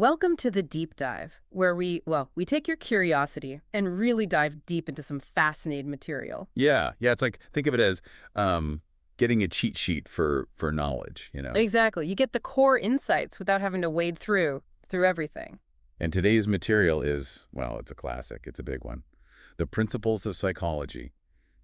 Welcome to the deep dive, where we take your curiosity and really dive deep into some fascinating material. Yeah, it's like, think of it as getting a cheat sheet for knowledge, you know. Exactly. You get the core insights without having to wade through everything. And today's material is, well, it's a classic. It's a big one. The Principles of Psychology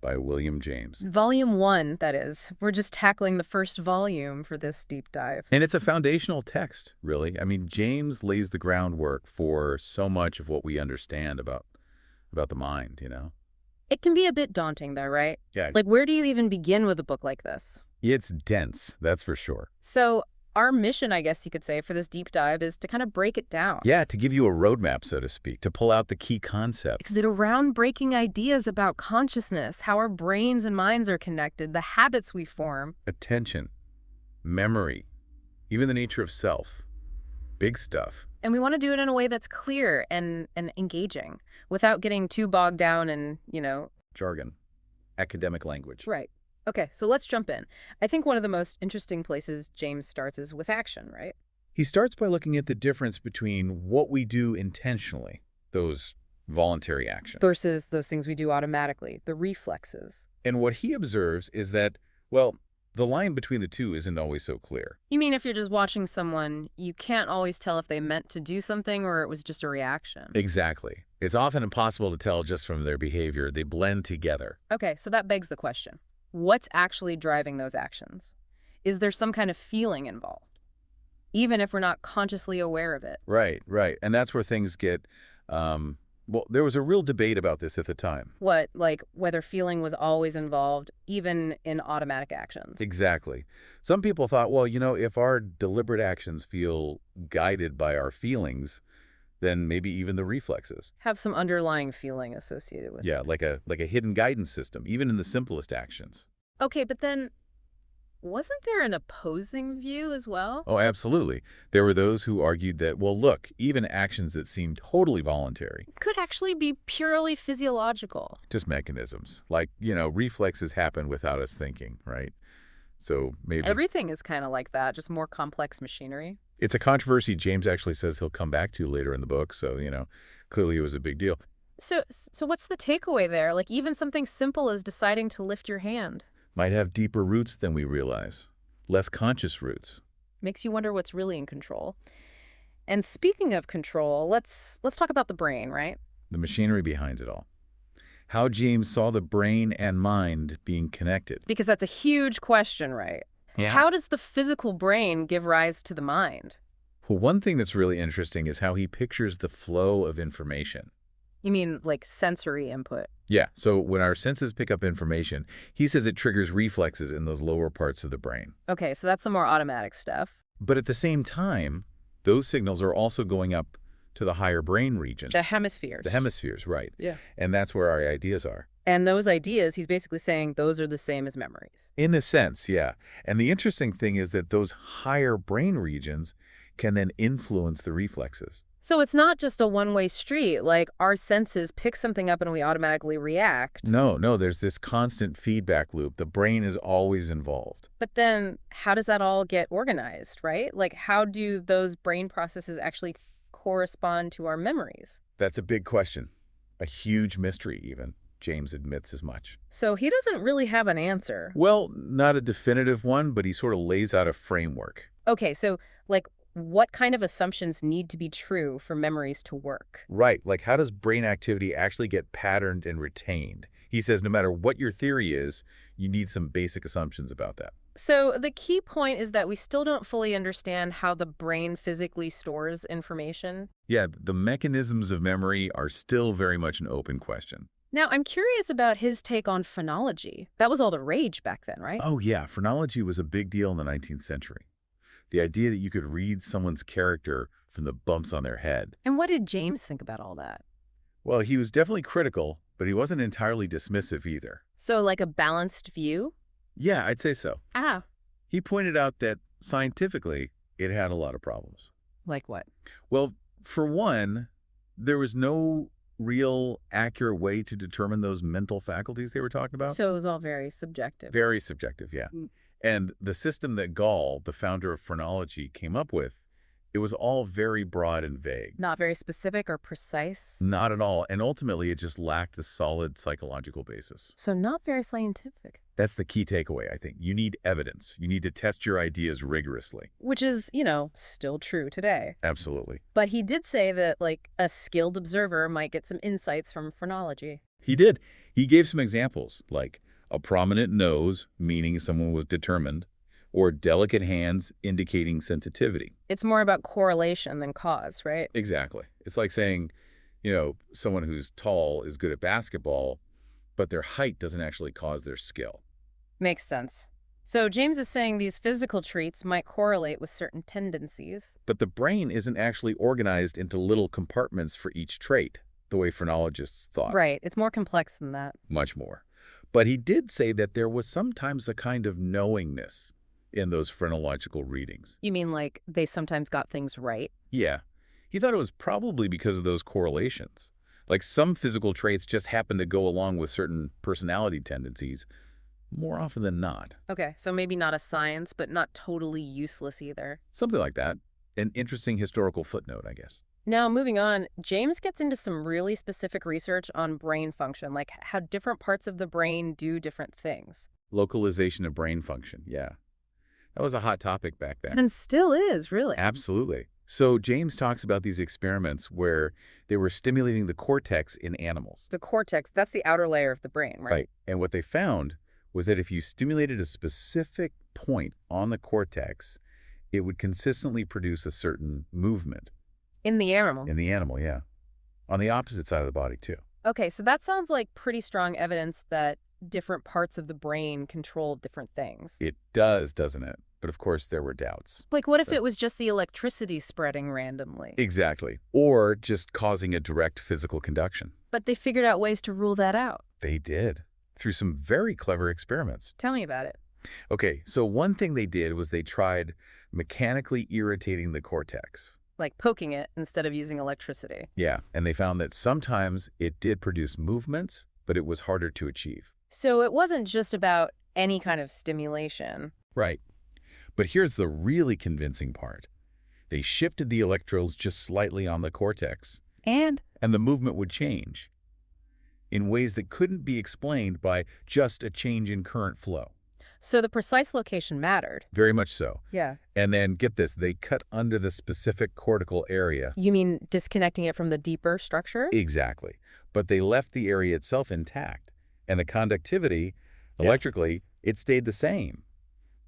by William James. Volume 1, that is. We're just tackling the first volume for this deep dive. And it's a foundational text, really. I mean, James lays the groundwork for so much of what we understand about the mind, you know. It can be a bit daunting, though, right? Yeah, Like, where do you even begin with a book like this? it's dense, that's for sure. So, our mission, I guess you could say, for this deep dive is to kind of break it down. Yeah, to give you a roadmap, so to speak, to pull out the key concepts. Because it around breaking ideas about consciousness, how our brains and minds are connected, the habits we form. Attention, memory, even the nature of self. Big stuff. And we want to do it in a way that's clear and engaging without getting too bogged down in. Jargon, academic language. Right. Okay, so let's jump in. I think one of the most interesting places James starts is with action, right? He starts by looking at the difference between what we do intentionally, those voluntary actions, Versus those things we do automatically, the reflexes. and what he observes is that, well, the line between the two isn't always so clear. You mean if you're just watching someone, you can't always tell if they meant to do something or it was just a reaction? Exactly. It's often impossible to tell just from their behavior. They blend together. Okay, so that begs the question. What's actually driving those actions? Is there some kind of feeling involved, even if we're not consciously aware of it? Right. And that's where things get, well, there was a real debate about this at the time. What, like whether feeling was always involved, even in automatic actions? Exactly. Some people thought, well, if our deliberate actions feel guided by our feelings, then maybe even the reflexes. Have some underlying feeling associated with Yeah, it. like a hidden guidance system, even in the simplest actions. Okay, but then wasn't there an opposing view as well? Oh, absolutely. There were those who argued that, well, look, even actions that seem totally voluntary, Could actually be purely physiological. just mechanisms, like, reflexes happen without us thinking, right? So maybe Everything is kind of like that, just more complex machinery. it's a controversy James actually says he'll come back to later in the book. So, clearly it was a big deal. So what's the takeaway there? Like even something simple as deciding to lift your hand Might have deeper roots than we realize, less conscious roots. makes you wonder what's really in control. And speaking of control, let's talk about the brain, right? The machinery behind it all. How James saw the brain and mind being connected. Because that's a huge question, right? How does the physical brain give rise to the mind? Well, one thing that's really interesting is how he pictures the flow of information. You mean like sensory input? Yeah, so when our senses pick up information, he says it triggers reflexes in those lower parts of the brain. Okay, so that's the more automatic stuff. But at the same time, those signals are also going up to the higher brain regions. The hemispheres. The hemispheres, right. Yeah. And that's where our ideas are. And those ideas, he's basically saying those are the same as memories. In a sense, yeah. And the interesting thing is that those higher brain regions can then influence the reflexes. So it's not just a one-way street, like our senses pick something up and we automatically react. No, there's this constant feedback loop. The brain is always involved. But then how does that all get organized, right? Like how do those brain processes actually correspond to our memories? That's a big question. A huge mystery, even. James admits as much. So he doesn't really have an answer. Well, not a definitive one, but he sort of lays out a framework. Okay, so like what kind of assumptions need to be true for memories to work? Right, like how does brain activity actually get patterned and retained? He says no matter what your theory is, you need some basic assumptions about that. So the key point is that we still don't fully understand how the brain physically stores information. Yeah, the mechanisms of memory are still very much an open question. Now, I'm curious about his take on phonology. That was all the rage back then, right? Oh yeah, phrenology was a big deal in the 19th century. The idea that you could read someone's character from the bumps on their head. And what did James think about all that? Well, he was definitely critical, but he wasn't entirely dismissive either. So like a balanced view? Yeah, I'd say so. Ah, He pointed out that scientifically, it had a lot of problems. like what? Well, for one, there was no real accurate way to determine those mental faculties they were talking about. So it was all very subjective. Very subjective, yeah. Mm. And the system that Gall, the founder of phrenology, came up with It was all very broad and vague. Not very specific or precise. Not at all, and ultimately it just lacked a solid psychological basis. So not very scientific. That's the key takeaway, I think. You need evidence. You need to test your ideas rigorously. Which is, still true today. Absolutely. But he did say that, like, a skilled observer might get some insights from phrenology. He did. He gave some examples, like a prominent nose, meaning someone was determined, or delicate hands indicating sensitivity. It's more about correlation than cause, right? Exactly. It's like saying, someone who's tall is good at basketball, but their height doesn't actually cause their skill. Makes sense. So James is saying these physical traits might correlate with certain tendencies. But the brain isn't actually organized into little compartments for each trait, the way phrenologists thought. Right. It's more complex than that. Much more. But he did say that there was sometimes a kind of knowingness in those phrenological readings. You mean like they sometimes got things right? Yeah. He thought it was probably because of those correlations. Like some physical traits just happen to go along with certain personality tendencies, more often than not. Okay, so maybe not a science, but not totally useless either. Something like that. An interesting historical footnote, I guess. Now, moving on, James gets into some really specific research on brain function, like how different parts of the brain do different things. Localization of brain function, yeah. That was a hot topic back then. And still is, really. Absolutely. So James talks about these experiments where they were stimulating the cortex in animals. The cortex, that's the outer layer of the brain, right? Right. And what they found was that if you stimulated a specific point on the cortex, it would consistently produce a certain movement. In the animal. In the animal, yeah. On the opposite side of the body, too. Okay, so that sounds like pretty strong evidence that different parts of the brain control different things. It does, doesn't it? But of course, there were doubts. Like, what if it was just the electricity spreading randomly? Exactly. Or just causing a direct physical conduction. But they figured out ways to rule that out. They did, through some very clever experiments. Tell me about it. Okay, so one thing they did was they tried mechanically irritating the cortex. Like poking it instead of using electricity. Yeah, and they found that sometimes it did produce movements, but it was harder to achieve. So it wasn't just about any kind of stimulation. Right. But here's the really convincing part. They shifted the electrodes just slightly on the cortex, And and the movement would change in ways that couldn't be explained by just a change in current flow. so the precise location mattered. Very much so. Yeah. And then, get this, they cut under the specific cortical area. You mean disconnecting it from the deeper structure? Exactly. But they left the area itself intact. And the conductivity, electrically, it stayed the same.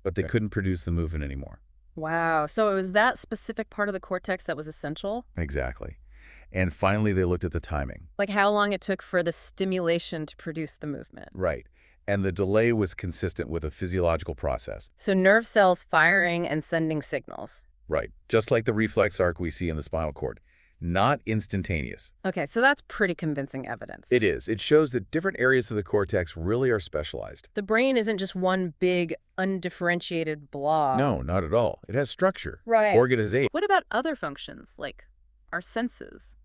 But they couldn't produce the movement anymore. Wow. So it was that specific part of the cortex that was essential? Exactly. And finally, they looked at the timing. Like how long it took for the stimulation to produce the movement. Right. And the delay was consistent with a physiological process. So nerve cells firing and sending signals. Right. Just like the reflex arc we see in the spinal cord. Not instantaneous. Okay, so that's pretty convincing evidence. It is. It shows that different areas of the cortex really are specialized. The brain isn't just one big, undifferentiated blob. No, not at all. It has structure, Right. organization. What about other functions, like our senses?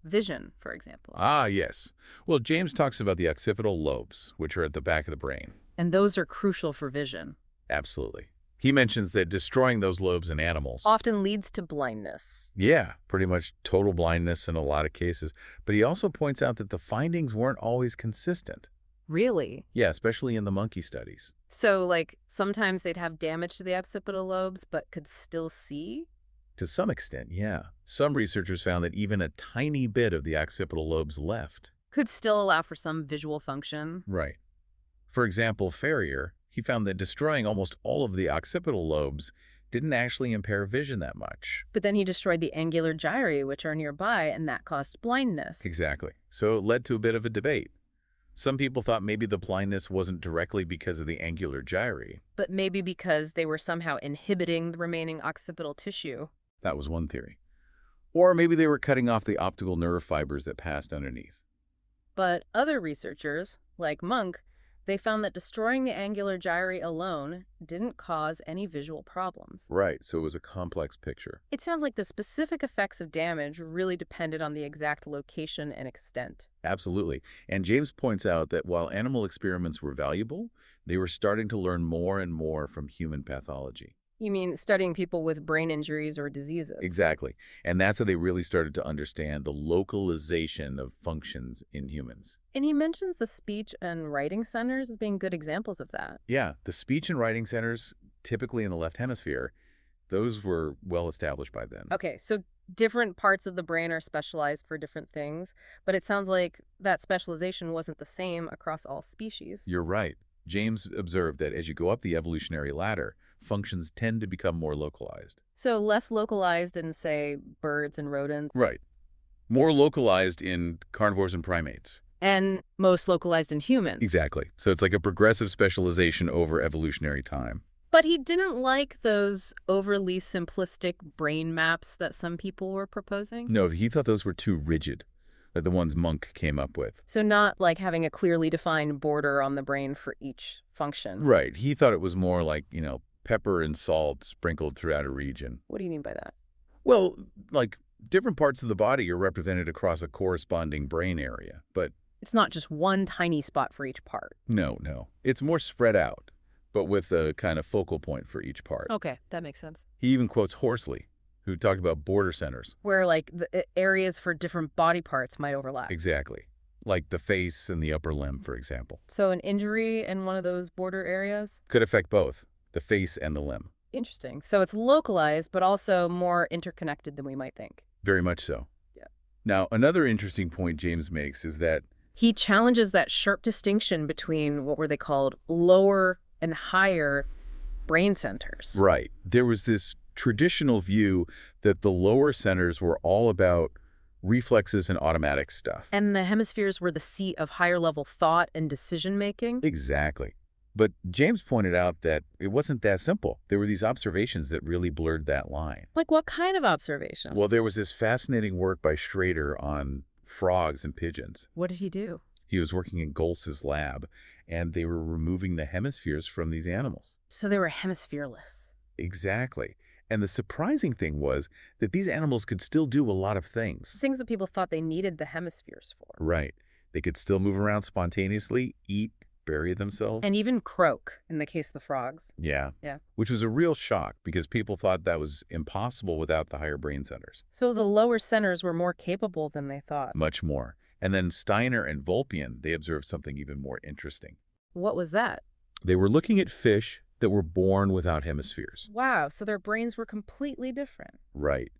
Vision, for example. Ah, yes. Well, James talks about the occipital lobes, which are at the back of the brain. And those are crucial for vision. Absolutely. He mentions that destroying those lobes in animals Often leads to blindness. yeah, pretty much total blindness in a lot of cases. But he also points out that the findings weren't always consistent. Really? Yeah, especially in the monkey studies. So, like, sometimes they'd have damage to the occipital lobes, but could still see? To some extent, yeah. Some researchers found that even a tiny bit of the occipital lobes left. Could still allow for some visual function. Right. For example, Ferrier, he found that destroying almost all of the occipital lobes didn't actually impair vision that much. But then he destroyed the angular gyri, which are nearby, and that caused blindness. Exactly. So it led to a bit of a debate. Some people thought maybe the blindness wasn't directly because of the angular gyri. But maybe because they were somehow inhibiting the remaining occipital tissue. That was one theory. Or maybe they were cutting off the optical nerve fibers that passed underneath. But other researchers, like Monk, they found that destroying the angular gyri alone didn't cause any visual problems. Right, so it was a complex picture. It sounds like the specific effects of damage really depended on the exact location and extent. Absolutely. And James points out that while animal experiments were valuable, they were starting to learn more and more from human pathology. You mean studying people with brain injuries or diseases? Exactly. And that's how they really started to understand the localization of functions in humans. And he mentions the speech and writing centers as being good examples of that. Yeah, the speech and writing centers, typically in the left hemisphere, those were well established by then. Okay, so different parts of the brain are specialized for different things, but it sounds like that specialization wasn't the same across all species. You're right. James observed that as you go up the evolutionary ladder, functions tend to become more localized. So less localized in, say, birds and rodents, Right. More localized in carnivores and primates. and most localized in humans. Exactly. So it's like a progressive specialization over evolutionary time. But he didn't like those overly simplistic brain maps that some people were proposing. No, he thought those were too rigid, like the ones Monk came up with. So not like having a clearly defined border on the brain for each function. Right. He thought it was more like, pepper and salt sprinkled throughout a region. What do you mean by that? Well, like different parts of the body are represented across a corresponding brain area. But It's not just one tiny spot for each part. no. It's more spread out, but with a kind of focal point for each part. Okay, that makes sense. He even quotes Horsley, who talked about border centers. Where like the areas for different body parts might overlap. Exactly. Like the face and the upper limb, for example. So an injury in one of those border areas? Could affect both, the face and the limb. Interesting. So it's localized, but also more interconnected than we might think. Very much so. Yeah. Now, another interesting point James makes is that He challenges that sharp distinction between what were they called lower and higher brain centers. right, there was this traditional view that the lower centers were all about reflexes and automatic stuff. And the hemispheres were the seat of higher level thought and decision making. Exactly. But James pointed out that it wasn't that simple. There were these observations that really blurred that line. Like what kind of observations? Well, there was this fascinating work by Schrader on frogs and pigeons. What did he do? He was working in Goltz's lab, and they were removing the hemispheres from these animals. So they were hemisphereless. Exactly. And the surprising thing was that these animals could still do a lot of things. Things that people thought they needed the hemispheres for. Right. They could still move around spontaneously, eat, bury themselves. And even croak, in the case of the frogs. Yeah. Yeah. Which was a real shock because people thought that was impossible without the higher brain centers. So the lower centers were more capable than they thought. Much more. And then Steiner and Vulpian, they observed something even more interesting. What was that? They were looking at fish that were born without hemispheres. Wow, so their brains were completely different. Right.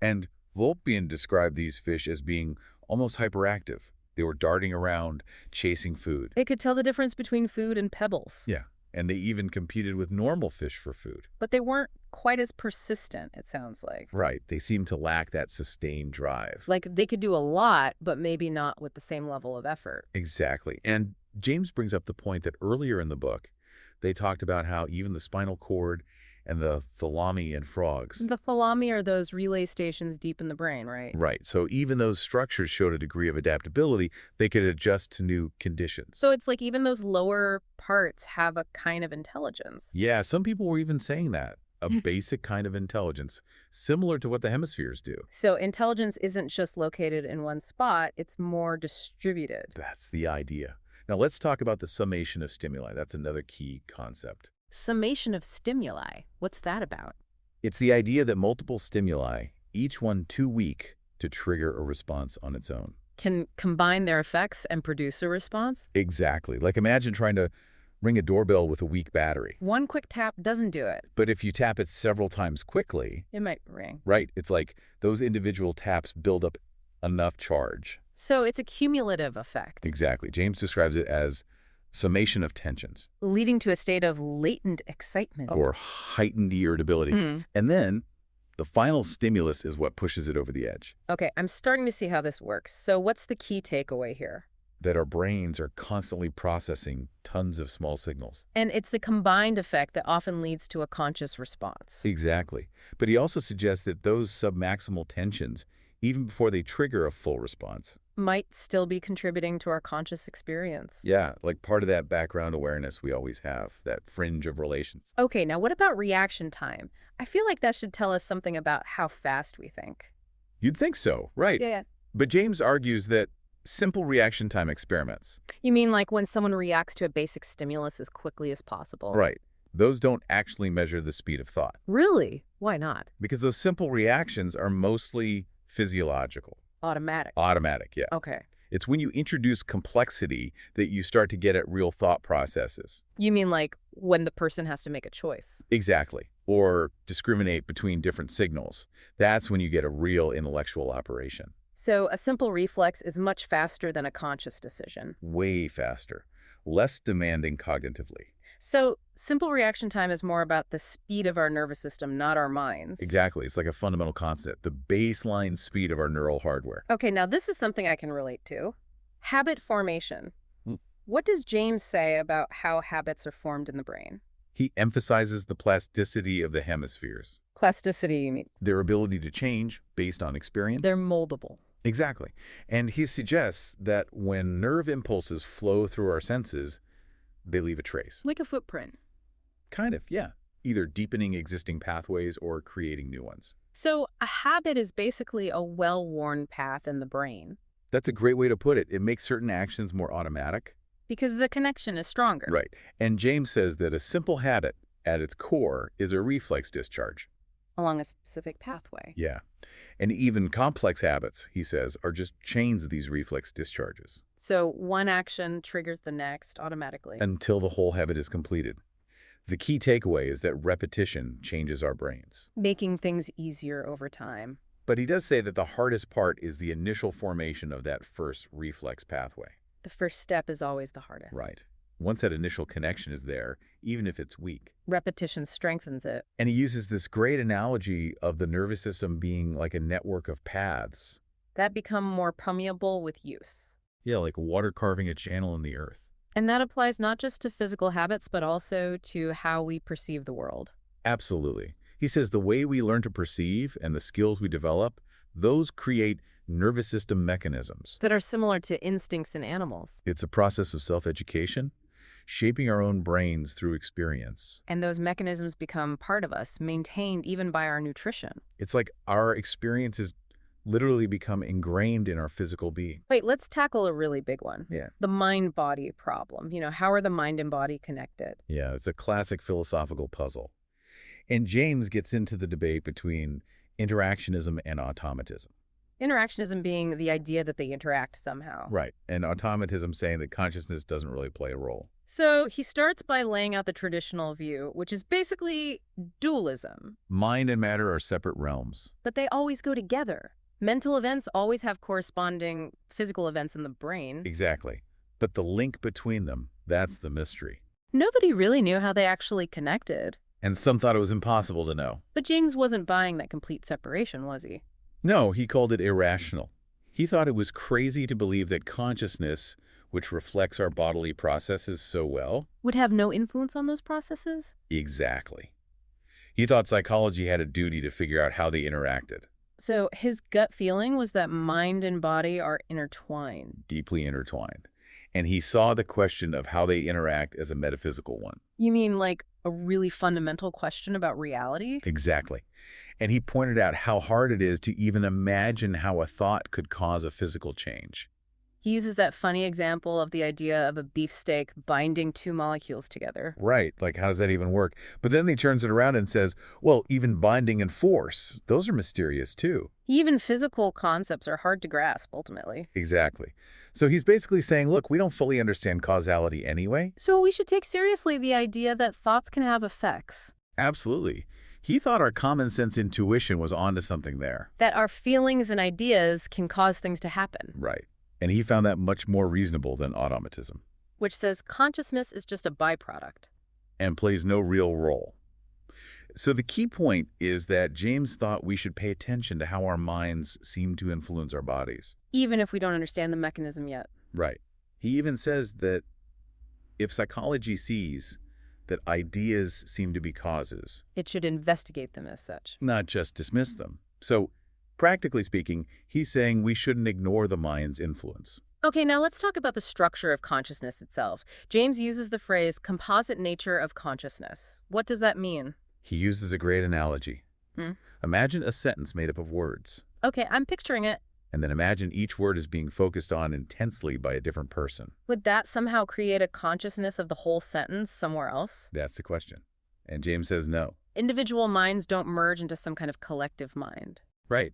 And Vulpian described these fish as being almost hyperactive. They were darting around, chasing food. They could tell the difference between food and pebbles. Yeah. And they even competed with normal fish for food. But they weren't quite as persistent, it sounds like. Right. They seemed to lack that sustained drive. Like they could do a lot, but maybe not with the same level of effort. Exactly. And James brings up the point that earlier in the book, they talked about how even the spinal cord and the thalami in frogs. The thalami are those relay stations deep in the brain, right? Right. So even those structures showed a degree of adaptability. They could adjust to new conditions. So it's like even those lower parts have a kind of intelligence. Yeah, some people were even saying that. A basic kind of intelligence, similar to what the hemispheres do. So intelligence isn't just located in one spot, it's more distributed. That's the idea. Now let's talk about the summation of stimuli. That's another key concept. Summation of stimuli. What's that about? It's the idea that multiple stimuli, each one too weak to trigger a response on its own. Can combine their effects and produce a response? Exactly. Like imagine trying to ring a doorbell with a weak battery. One quick tap doesn't do it. But if you tap it several times quickly, It might ring. right, it's like those individual taps build up enough charge. So it's a cumulative effect, Exactly. James describes it as summation of tensions leading to a state of latent excitement. or heightened irritability. Hmm. And then the final stimulus is what pushes it over the edge. Okay, I'm starting to see how this works. So what's the key takeaway here? That our brains are constantly processing tons of small signals. And it's the combined effect that often leads to a conscious response. Exactly. But he also suggests that those submaximal tensions, even before they trigger a full response, Might still be contributing to our conscious experience. yeah, like part of that background awareness we always have, that fringe of relations. Okay, now what about reaction time? I feel like that should tell us something about how fast we think. You'd think so, right? Yeah. But James argues that simple reaction time experiments, You mean like when someone reacts to a basic stimulus as quickly as possible? right, Those don't actually measure the speed of thought, Really? Why not? because those simple reactions are mostly physiological. Automatic. Automatic, yeah. Okay. It's when you introduce complexity that you start to get at real thought processes. You mean like when the person has to make a choice? Exactly. Or discriminate between different signals. That's when you get a real intellectual operation. So a simple reflex is much faster than a conscious decision. Way faster. Less demanding cognitively. So simple reaction time is more about the speed of our nervous system, not our minds. Exactly. It's like a fundamental concept. The baseline speed of our neural hardware. Okay, now this is something I can relate to. Habit formation. Hmm. What does James say about how habits are formed in the brain? He emphasizes the plasticity of the hemispheres. Plasticity, you mean? Their ability to change based on experience. They're moldable. Exactly. And he suggests that when nerve impulses flow through our senses, they leave a trace. Like a footprint. Kind of, yeah. Either deepening existing pathways or creating new ones. So a habit is basically a well-worn path in the brain That's a great way to put it. It makes certain actions more automatic. because the connection is stronger. Right. And James says that a simple habit at its core is a reflex discharge. Along a specific pathway. Yeah. And even complex habits, he says, are just chains of these reflex discharges So one action triggers the next automatically. until the whole habit is completed. The key takeaway is that repetition changes our brains. Making things easier over time. But he does say that the hardest part is the initial formation of that first reflex pathway. The first step is always the hardest. Right. Once that initial connection is there, even if it's weak. Repetition strengthens it. And he uses this great analogy of the nervous system being like a network of paths. That become more permeable with use. Yeah, like water carving a channel in the earth. And that applies not just to physical habits, but also to how we perceive the world. Absolutely. He says the way we learn to perceive and the skills we develop, those create nervous system mechanisms. That are similar to instincts in animals. It's a process of self-education, shaping our own brains through experience. And those mechanisms become part of us, maintained even by our nutrition. It's like our experiences literally become ingrained in our physical being. Wait, let's tackle a really big one. Yeah. The mind-body problem. How are the mind and body connected? Yeah, it's a classic philosophical puzzle. And James gets into the debate between interactionism and automatism. Interactionism being the idea that they interact somehow. Right. And automatism saying that consciousness doesn't really play a role. So he starts by laying out the traditional view, which is basically dualism. Mind and matter are separate realms. But they always go together. Mental events always have corresponding physical events in the brain. Exactly. But the link between them, that's the mystery. Nobody really knew how they actually connected. And some thought it was impossible to know. But James wasn't buying that complete separation, was he? No, he called it irrational. He thought it was crazy to believe that consciousness, which reflects our bodily processes so well. Would have no influence on those processes? Exactly. He thought psychology had a duty to figure out how they interacted. So his gut feeling was that mind and body are intertwined. Deeply intertwined. And he saw the question of how they interact as a metaphysical one. You mean like a really fundamental question about reality? Exactly. And he pointed out how hard it is to even imagine how a thought could cause a physical change. He uses that funny example of the idea of a beefsteak binding two molecules together. Right, like how does that even work? But then he turns it around and says, well, even binding and force, those are mysterious too. Even physical concepts are hard to grasp, ultimately. Exactly. So he's basically saying, look, we don't fully understand causality anyway. So we should take seriously the idea that thoughts can have effects. Absolutely. He thought our common sense intuition was onto something there. That our feelings and ideas can cause things to happen. Right. And he found that much more reasonable than automatism. Which says consciousness is just a byproduct. And plays no real role. So the key point is that James thought we should pay attention to how our minds seem to influence our bodies. Even if we don't understand the mechanism yet. Right. He even says that if psychology sees that ideas seem to be causes, it should investigate them as such. not just dismiss them. So, practically speaking, he's saying we shouldn't ignore the mind's influence. Okay, now let's talk about the structure of consciousness itself. James uses the phrase composite nature of consciousness. What does that mean? He uses a great analogy. Hmm? Imagine a sentence made up of words, Okay, I'm picturing it. and then imagine each word is being focused on intensely by a different person. Would that somehow create a consciousness of the whole sentence somewhere else? That's the question. And James says no. Individual minds don't merge into some kind of collective mind. Right.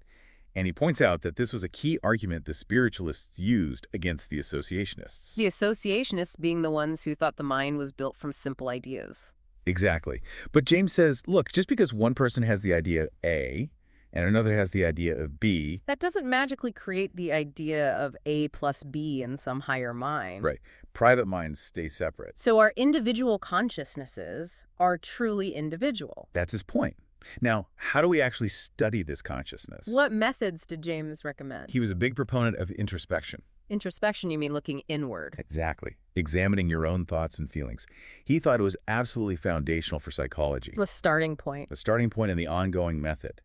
And he points out that this was a key argument the spiritualists used against the associationists. The associationists being the ones who thought the mind was built from simple ideas. Exactly. But James says, look, just because one person has the idea A and another has the idea of B. That doesn't magically create the idea of A plus B in some higher mind. Right. Private minds stay separate. So our individual consciousnesses are truly individual. That's his point. Now, how do we actually study this consciousness? What methods did James recommend? He was a big proponent of introspection. Introspection, you mean looking inward. Exactly. Examining your own thoughts and feelings. He thought it was absolutely foundational for psychology. The starting point. The starting point in the ongoing method.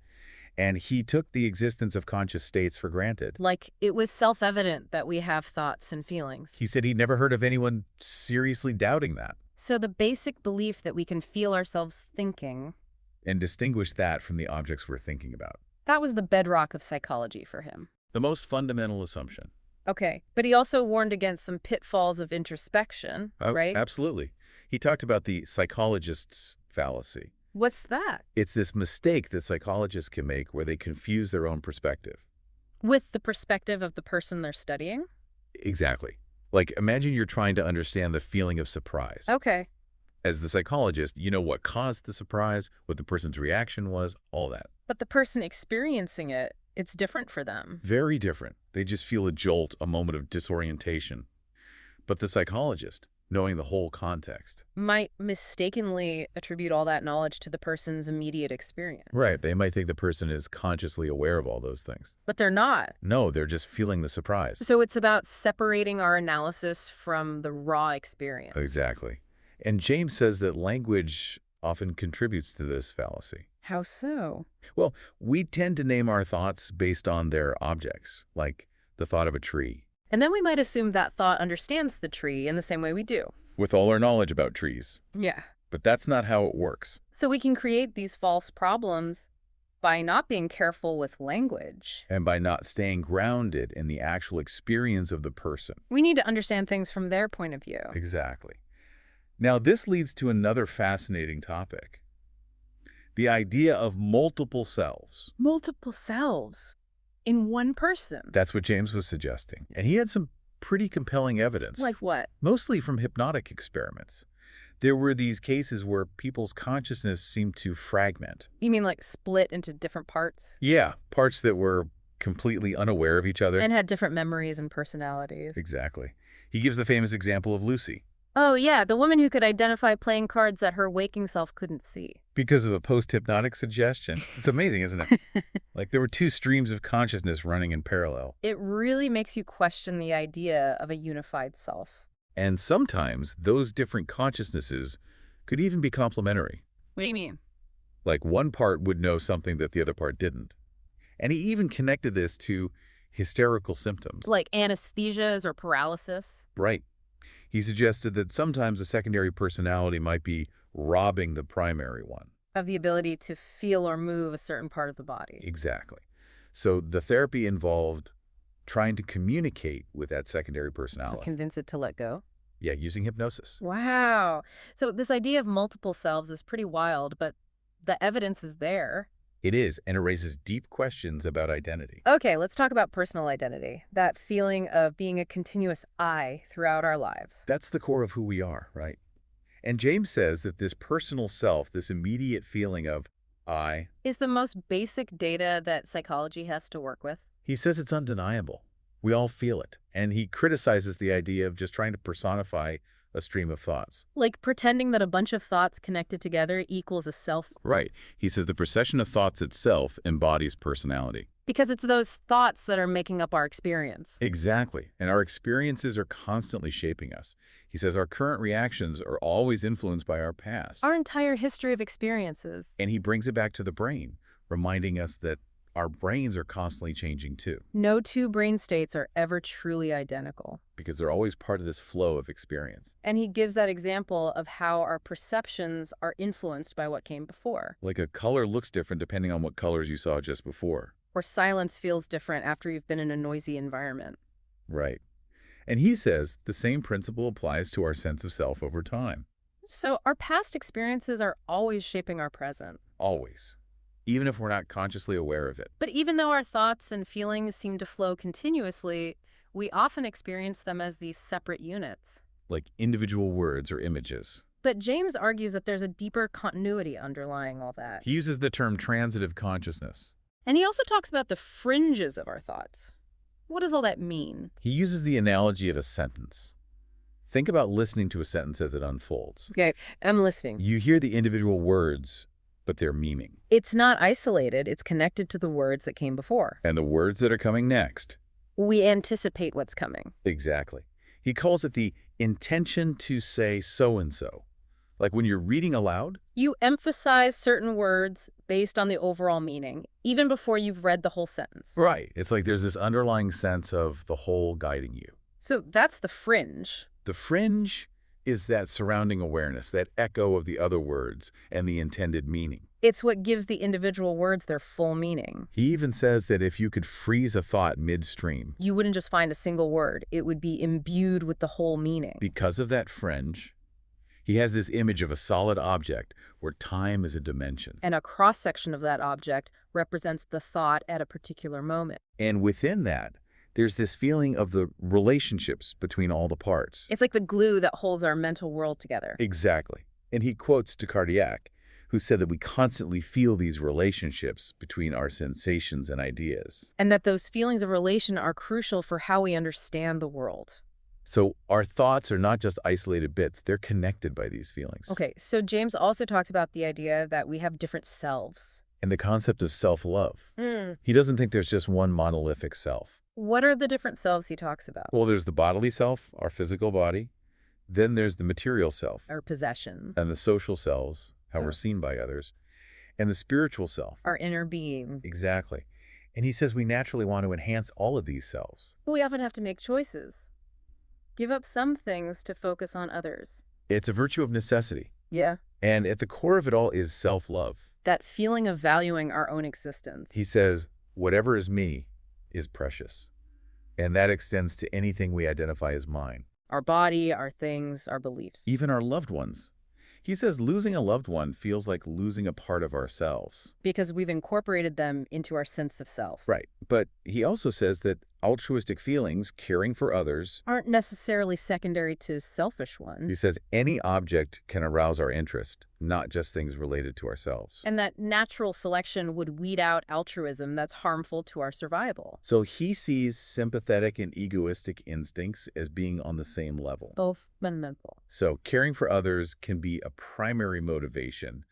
And he took the existence of conscious states for granted. Like it was self-evident that we have thoughts and feelings. He said he'd never heard of anyone seriously doubting that. So the basic belief that we can feel ourselves thinking, And distinguish that from the objects we're thinking about. that was the bedrock of psychology for him. The most fundamental assumption. Okay, but he also warned against some pitfalls of introspection, right? Absolutely. He talked about the psychologist's fallacy. What's that? It's this mistake that psychologists can make where they confuse their own perspective. With the perspective of the person they're studying? Exactly. Like, imagine you're trying to understand the feeling of surprise. Okay. As the psychologist, you know what caused the surprise, what the person's reaction was, all that. But the person experiencing it, it's different for them. Very different. They just feel a jolt, a moment of disorientation. But the psychologist, knowing the whole context. Might mistakenly attribute all that knowledge to the person's immediate experience. Right. They might think the person is consciously aware of all those things. But they're not. No, they're just feeling the surprise. So it's about separating our analysis from the raw experience. Exactly. And James says that language often contributes to this fallacy. How so? Well, we tend to name our thoughts based on their objects, like the thought of a tree. And then we might assume that thought understands the tree in the same way we do. With all our knowledge about trees. Yeah. But that's not how it works. So we can create these false problems by not being careful with language. And by not staying grounded in the actual experience of the person. We need to understand things from their point of view. Exactly. Now, this leads to another fascinating topic. The idea of multiple selves. Multiple selves in one person. That's what James was suggesting. And he had some pretty compelling evidence. Like what? Mostly from hypnotic experiments. There were these cases where people's consciousness seemed to fragment. You mean like split into different parts? Yeah, parts that were completely unaware of each other. And had different memories and personalities. Exactly. He gives the famous example of Lucy. Oh, yeah, the woman who could identify playing cards that her waking self couldn't see. Because of a post-hypnotic suggestion. It's amazing, isn't it? Like there were two streams of consciousness running in parallel. It really makes you question the idea of a unified self. And sometimes those different consciousnesses could even be complementary. What do you mean? Like one part would know something that the other part didn't. And he even connected this to hysterical symptoms. Like anesthesias or paralysis? Right. He suggested that sometimes a secondary personality might be robbing the primary one. Of the ability to feel or move a certain part of the body. Exactly. So the therapy involved trying to communicate with that secondary To personality. convince it to let go? Yeah, using hypnosis. Wow. So this idea of multiple selves is pretty wild, but the evidence is there. It is, and it raises deep questions about identity. Okay, let's talk about personal identity. That feeling of being a continuous I throughout our lives. That's the core of who we are, right? And James says that this personal self, this immediate feeling of I, Is the most basic data that psychology has to work with. he says it's undeniable. We all feel it. And he criticizes the idea of just trying to personify a stream of thoughts. Like pretending that a bunch of thoughts connected together equals a self. Right. He says the procession of thoughts itself embodies personality. Because it's those thoughts that are making up our experience. Exactly. And our experiences are constantly shaping us. He says our current reactions are always influenced by our past. Our entire history of experiences. And he brings it back to the brain, reminding us that our brains are constantly changing too, No two brain states are ever truly identical. because they're always part of this flow of experience. And he gives that example of how our perceptions are influenced by what came before. Like a color looks different depending on what colors you saw just before. Or silence feels different after you've been in a noisy environment. Right. And he says the same principle applies to our sense of self over time. So our past experiences are always shaping our present. Always. Even if we're not consciously aware of it. But even though our thoughts and feelings seem to flow continuously, we often experience them as these separate units. Like individual words or images. But James argues that there's a deeper continuity underlying all that. He uses the term transitive consciousness. And he also talks about the fringes of our thoughts. What does all that mean? He uses the analogy of a sentence. Think about listening to a sentence as it unfolds. Okay, I'm listening. You hear the individual words, but their meaning. It's not isolated, it's connected to the words that came before. And the words that are coming next. We anticipate what's coming. Exactly. He calls it the intention to say so-and-so. Like when you're reading aloud. You emphasize certain words based on the overall meaning, even before you've read the whole sentence. Right. It's like there's this underlying sense of the whole guiding you. So that's the fringe. The fringe is that surrounding awareness, that echo of the other words and the intended meaning. It's what gives the individual words their full meaning. He even says that if you could freeze a thought midstream, You wouldn't just find a single word. It would be imbued with the whole meaning. because of that fringe, he has this image of a solid object where time is a dimension. And a cross-section of that object represents the thought at a particular moment. And within that, there's this feeling of the relationships between all the parts. It's like the glue that holds our mental world together. Exactly. And he quotes Descartes, who said that we constantly feel these relationships between our sensations and ideas. And that those feelings of relation are crucial for how we understand the world. So our thoughts are not just isolated bits, they're connected by these feelings. Okay, so James also talks about the idea that we have different selves. And the concept of self-love. He doesn't think there's just one monolithic self. What are the different selves he talks about? Well, there's the bodily self, our physical body. Then there's the material self Our possession, and the social selves, how we're seen by others, and the spiritual self. our inner being. Exactly. And he says we naturally want to enhance all of these selves. We often have to make choices. Give up some things to focus on others. It's a virtue of necessity. Yeah. And at the core of it all is self-love. That feeling of valuing our own existence. He says, whatever is me is precious. And that extends to anything we identify as mine. Our body, our things, our beliefs. Even our loved ones. He says losing a loved one feels like losing a part of ourselves. Because we've incorporated them into our sense of self. Right. But he also says that altruistic feelings, caring for others, Aren't necessarily secondary to selfish he ones. says any object can arouse our interest, not just things related to ourselves. And that natural selection would weed out altruism that's harmful to our survival. So he sees sympathetic and egoistic instincts as being on the same level. Both fundamental. So caring for others can be a primary motivation,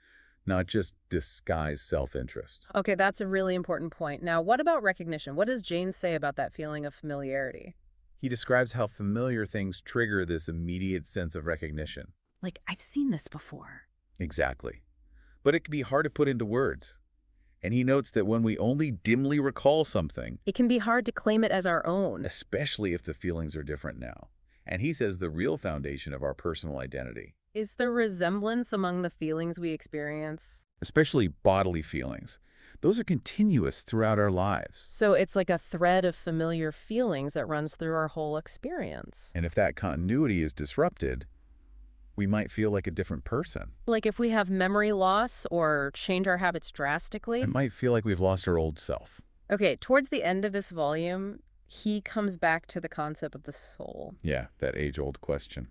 not just disguised self-interest. Okay, that's a really important point. Now, what about recognition? What does James say about that feeling of familiarity? He describes how familiar things trigger this immediate sense of recognition. Like, I've seen this before. Exactly. But it can be hard to put into words. And he notes that when we only dimly recall something, It can be hard to claim it as our own. especially if the feelings are different now. And he says the real foundation of our personal identity, Is there resemblance among the feelings we experience? especially bodily feelings, those are continuous throughout our lives. So it's like a thread of familiar feelings that runs through our whole experience. And if that continuity is disrupted, we might feel like a different person. Like if we have memory loss or change our habits drastically. It might feel like we've lost our old self. Okay, towards the end of this volume, he comes back to the concept of the soul. Yeah, that age-old question.